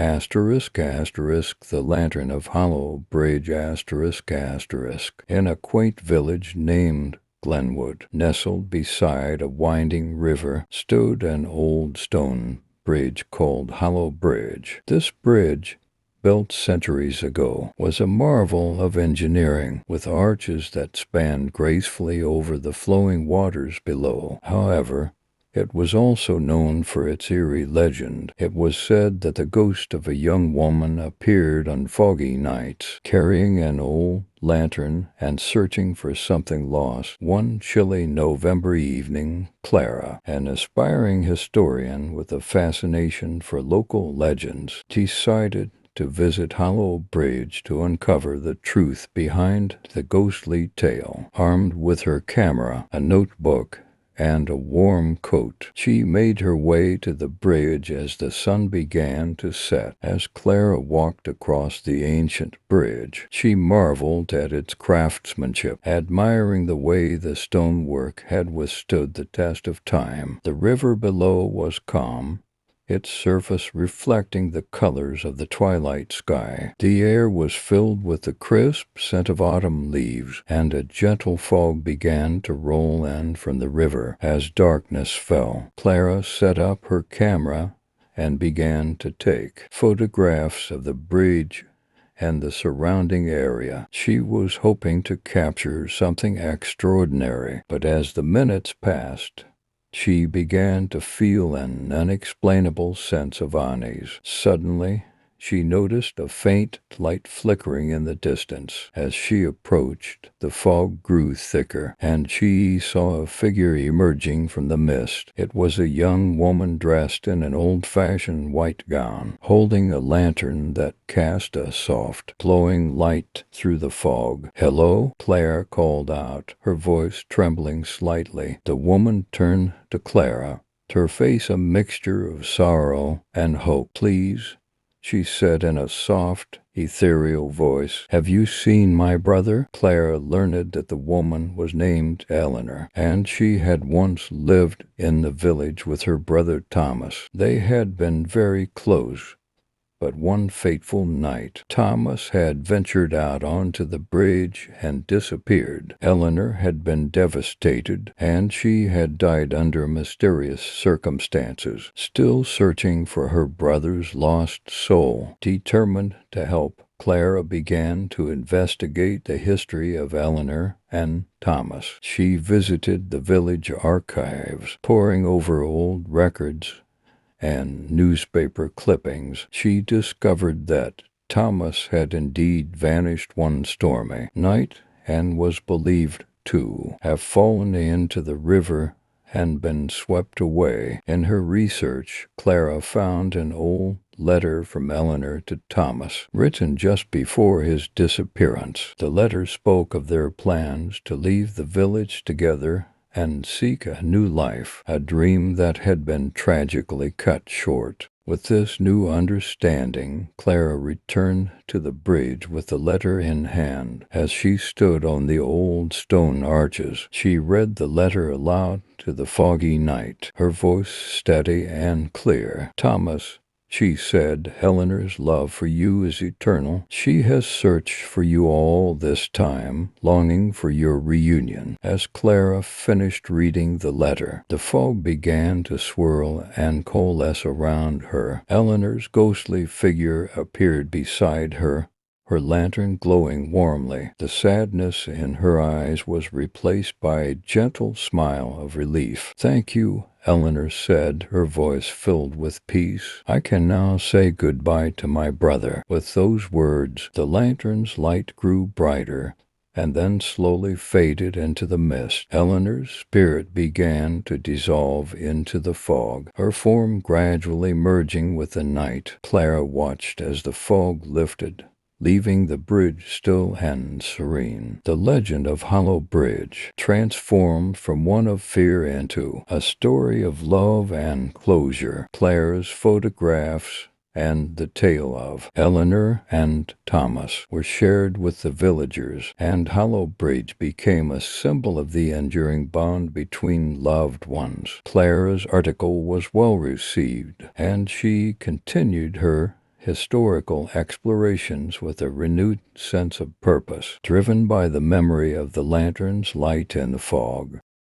Asterisk, asterisk, the lantern of Hollow Bridge, asterisk, asterisk, in a quaint village named Glenwood, nestled beside a winding river, stood an old stone bridge called Hollow Bridge. This bridge, built centuries ago, was a marvel of engineering, with arches that spanned gracefully over the flowing waters below. However, it was also known for its eerie legend. It was said that the ghost of a young woman appeared on foggy nights, carrying an old lantern and searching for something lost. One chilly November evening, Clara, an aspiring historian with a fascination for local legends, decided to visit Hollow Bridge to uncover the truth behind the ghostly tale. Armed with her camera, a notebook, and a warm coat, she made her way to the bridge as the sun began to set. As Clara walked across the ancient bridge, she marveled at its craftsmanship, admiring the way the stonework had withstood the test of time. The river below was calm, its surface reflecting the colors of the twilight sky. The air was filled with the crisp scent of autumn leaves, and a gentle fog began to roll in from the river as darkness fell. Clara set up her camera and began to take photographs of the bridge and the surrounding area. She was hoping to capture something extraordinary, but as the minutes passed, she began to feel an unexplainable sense of unease. Suddenly, she noticed a faint light flickering in the distance. As she approached, the fog grew thicker, and she saw a figure emerging from the mist. It was a young woman dressed in an old-fashioned white gown, holding a lantern that cast a soft, glowing light through the fog. "Hello?" Clara called out, her voice trembling slightly. The woman turned to Clara, her face a mixture of sorrow and hope. "Please," she said in a soft, ethereal voice, "have you seen my brother?" Clara learned that the woman was named Eleanor, and she had once lived in the village with her brother Thomas. They had been very close, but one fateful night, Thomas had ventured out onto the bridge and disappeared. Eleanor had been devastated, and she had died under mysterious circumstances. Still searching for her brother's lost soul, determined to help, Clara began to investigate the history of Eleanor and Thomas. She visited the village archives, poring over old records and newspaper clippings. She discovered that Thomas had indeed vanished one stormy night and was believed to have fallen into the river and been swept away. In her research, Clara found an old letter from Eleanor to Thomas, written just before his disappearance. The letter spoke of their plans to leave the village together and seek a new life, a dream that had been tragically cut short. With this new understanding, Clara returned to the bridge with the letter in hand. As she stood on the old stone arches, she read the letter aloud to the foggy night, her voice steady and clear. "Thomas," she said, "Eleanor's love for you is eternal. She has searched for you all this time, longing for your reunion." As Clara finished reading the letter, the fog began to swirl and coalesce around her. Eleanor's ghostly figure appeared beside her, her lantern glowing warmly. The sadness in her eyes was replaced by a gentle smile of relief. "Thank you," Eleanor said, her voice filled with peace. "I can now say goodbye to my brother." With those words, the lantern's light grew brighter, and then slowly faded into the mist. Eleanor's spirit began to dissolve into the fog, her form gradually merging with the night. Clara watched as the fog lifted, leaving the bridge still and serene. The legend of Hollow Bridge transformed from one of fear into a story of love and closure. Clara's photographs and the tale of Eleanor and Thomas were shared with the villagers, and Hollow Bridge became a symbol of the enduring bond between loved ones. Clara's article was well received, and she continued her historical explorations with a renewed sense of purpose, driven by the memory of the lantern's light in the fog.